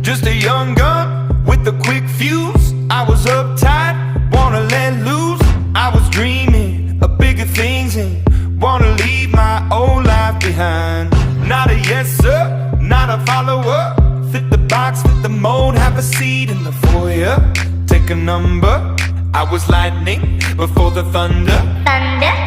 Just a young gun with a quick fuse. I was uptight, wanna let loose. I was dreaming of bigger things and wanna leave my old life behind. Not a yes sir, not a follower. Fit the box, fit the mold, have a seat in the foyer. Take a number. I was lightning before the thunder. Thunder.